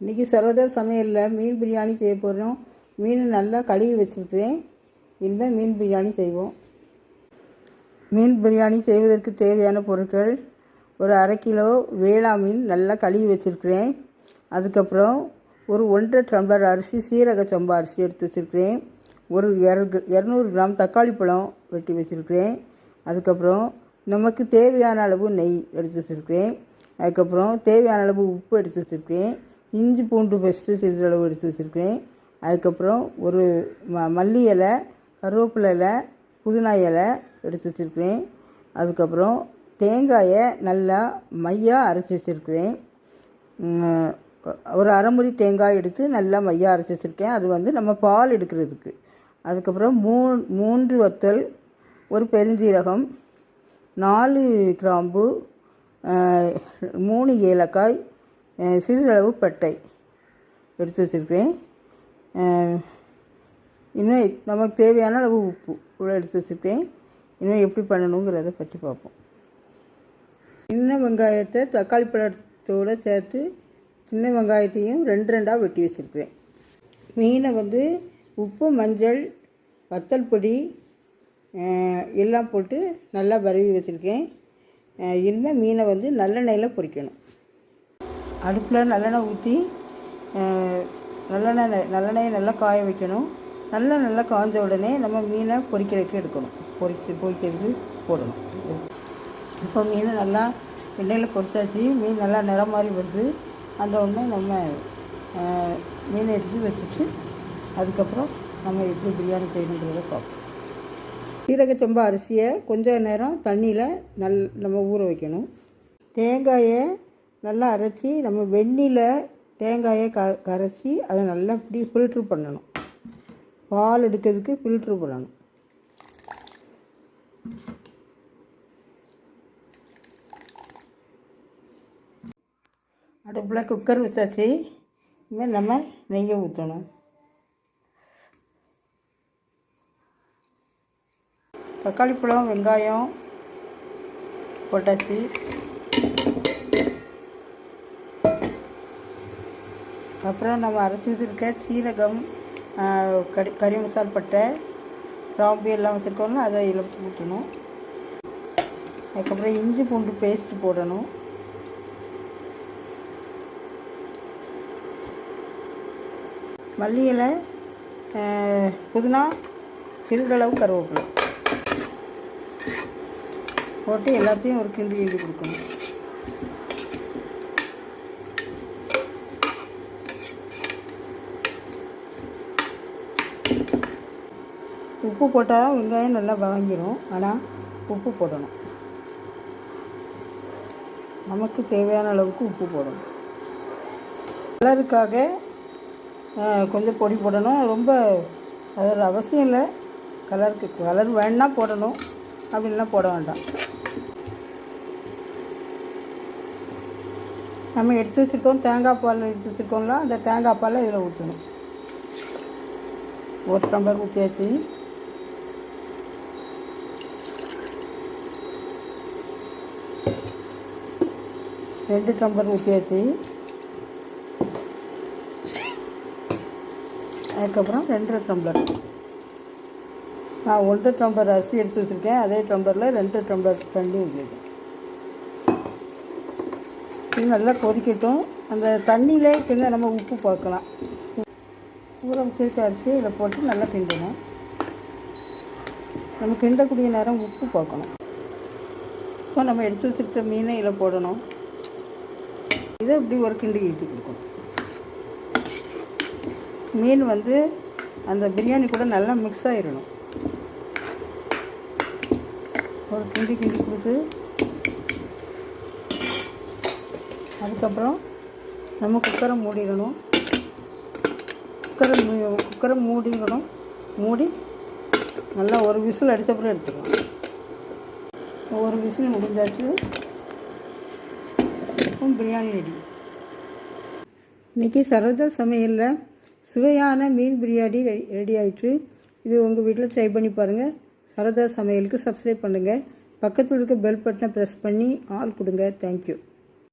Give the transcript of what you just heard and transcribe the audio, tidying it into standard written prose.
இன்றைக்கி சரோதா சமையலில் மீன் பிரியாணி செய்ய போகிறோம். மீன் நல்லா கழுவி வச்சுருக்கிறேன். இனிமேல் மீன் பிரியாணி செய்வோம். மீன் பிரியாணி செய்வதற்கு தேவையான பொருட்கள்: ஒரு 1/2 கிலோ வேளா மீன் நல்லா கழுவி வச்சுருக்கிறேன். அதுக்கப்புறம் ஒரு 1.5 டம்ளர் அரிசி, சீரக சம்பா அரிசி எடுத்து வச்சுருக்கிறேன். ஒரு 200 கிராம் தக்காளி பழம் வெட்டி வச்சுருக்கிறேன். அதுக்கப்புறம் நமக்கு தேவையான அளவு நெய் எடுத்து வச்சுருக்கிறேன். அதுக்கப்புறம் தேவையான அளவு உப்பு எடுத்து வச்சுருக்கிறேன். இஞ்சி பூண்டு பேஸ்ட்டு சிறிதளவு எடுத்து வச்சுருக்கேன். அதுக்கப்புறம் ஒரு மல்லி இலை, கருவேப்பிலை இலை, புதினா இலை எடுத்து வச்சுருக்கிறேன். அதுக்கப்புறம் தேங்காயை நல்லா மையாக அரைச்சி வச்சுருக்கிறேன். ஒரு அரை முறி தேங்காய் எடுத்து நல்லா மையாக அரைச்சி வச்சுருக்கேன். அது நம்ம பால் எடுக்கிறதுக்கு. அதுக்கப்புறம் 3 வத்தல், ஒரு பெருஞ்சீரகம், 4 கிராம்பு, 3 ஏலக்காய், சிறிதளவு பட்டை எடுத்து வச்சுருக்கேன். இன்னும் நமக்கு தேவையான அளவு உப்பு கூட எடுத்து வச்சுருக்கேன். இன்னும் எப்படி பண்ணணுங்கிறத பற்றி பார்ப்போம். சின்ன வெங்காயத்தை தக்காளி பழத்தோடு சேர்த்து சின்ன வெங்காயத்தையும் 2 வெட்டி வச்சுருக்கேன். மீனை உப்பு, மஞ்சள், வத்தல் பொடி எல்லாம் போட்டு நல்லா வறுவி வச்சுருக்கேன். இனிமேல் மீனை நல்லெண்ணெயில் பொரிக்கணும். அடுப்பில் நல்லெண்ணெய் ஊற்றி நல்லெண்ணெயை நல்லா காய வைக்கணும். நல்லா காய்ஞ்ச உடனே நம்ம மீனை பொரிக்கிறதுக்கு எடுக்கணும். பொரிக்கிறதுக்கு போடணும். இப்போ மீனை நல்லா எண்ணெயில் பொரிச்சாச்சு. மீன் நல்லா நிறம் மாதிரி வருது. அந்த உடனே நம்ம மீனை எடுத்து வச்சுட்டு அதுக்கப்புறம் நம்ம எப்படி பிரியாணி செய்யணுன்றதை பார்ப்போம். சீரக சம்பா அரிசியை கொஞ்சம் நேரம் தண்ணியில் நம்ம ஊற வைக்கணும். தேங்காயை நல்லா அரைச்சி நம்ம வெந்நில தேங்காயை கரைச்சி அதை நல்லா இப்படி ஃபில்ட்ரு பண்ணணும். பால் எடுக்கிறதுக்கு ஃபில்ட்ரு பண்ணணும். அடுப்பில் குக்கர் வச்சாச்சு. இனிமேல் நம்ம நெய்யை ஊற்றணும். தக்காளி பழம், வெங்காயம் போட்டாச்சு. அப்புறம் நம்ம அரைச்சி வச்சுருக்க சீரகம், கறி மசால் பட்டை, கிராம்பு எல்லாம் வச்சுருக்கோம்னா அதை இதில் ஊற்றணும். அதுக்கப்புறம் இஞ்சி பூண்டு பேஸ்ட்டு போடணும். மல்லி இலை, புதினா, சிறிதளவு கருவேப்பிலை போட்டு எல்லாத்தையும் ஒரு கிண்டி கொடுக்கணும். உப்பு போட்டால் வெங்காயம் நல்லா வதங்கிடும். ஆனால் உப்பு போடணும். நமக்கு தேவையான அளவுக்கு உப்பு போடணும். கலருக்காக கொஞ்சம் பொடி போடணும். ரொம்ப அது அவசியம் இல்லை. கலர் வேணால் போடணும், அப்படின்லாம் போட வேண்டாம். நம்ம எடுத்து வச்சுருக்கோம் தேங்காய் பால் எடுத்து வச்சுருக்கோம்ல, அந்த தேங்காய் பாலை இதில் ஊற்றணும். 1 டம்ளர் ஊற்றியாச்சு. ரெண்டு டம்ளர் ஊற்றியாச்சு. அதுக்கப்புறம் 2.5 டம்ளர், நான் 1 டம்ளர் அரிசி எடுத்து வச்சுருக்கேன். அதே டம்ளரில் 2 டம்ளர் தண்ணி ஊற்றிருக்கேன். இது நல்லா கொதிக்கட்டும். அந்த தண்ணியிலே கொஞ்சம் நம்ம உப்பு பார்க்கலாம். ஊற வச்சிருக்க அரிசி இதில் போட்டு நல்லா கிண்டணும். நம்ம கிண்டக்கூடிய நேரம் உப்பு பார்க்கணும். இப்போ நம்ம எடுத்து வச்சுருக்க மீனை இதில் போடணும். இதை இப்படி ஒரு கிண்டி கொடுக்கணும். மீன் அந்த பிரியாணி கூட நல்லா மிக்ஸ் ஆகிடணும். ஒரு கிண்டி கொடுத்து அதுக்கப்புறம் நம்ம குக்கரை மூடிடணும். குக்கரை மூடிடணும். மூடி நல்லா ஒரு விசில் அடித்தப்புறம் எடுத்துக்கலாம். ஒரு விசில் முடிஞ்சாச்சு. பிரியாணி ரெடி. இன்றைக்கி சரோஜா சமையலில் சுவையான மீன் பிரியாணி ரெடி ஆகிட்டு. இது உங்கள் வீட்டில் ட்ரை பண்ணி பாருங்கள். சரோஜா சமையலுக்கு சப்ஸ்கிரைப் பண்ணுங்கள். பக்கத்தில் இருக்க பெல் பட்டனை ப்ரெஸ் பண்ணி ஆல் கொடுங்க. தேங்க்யூ.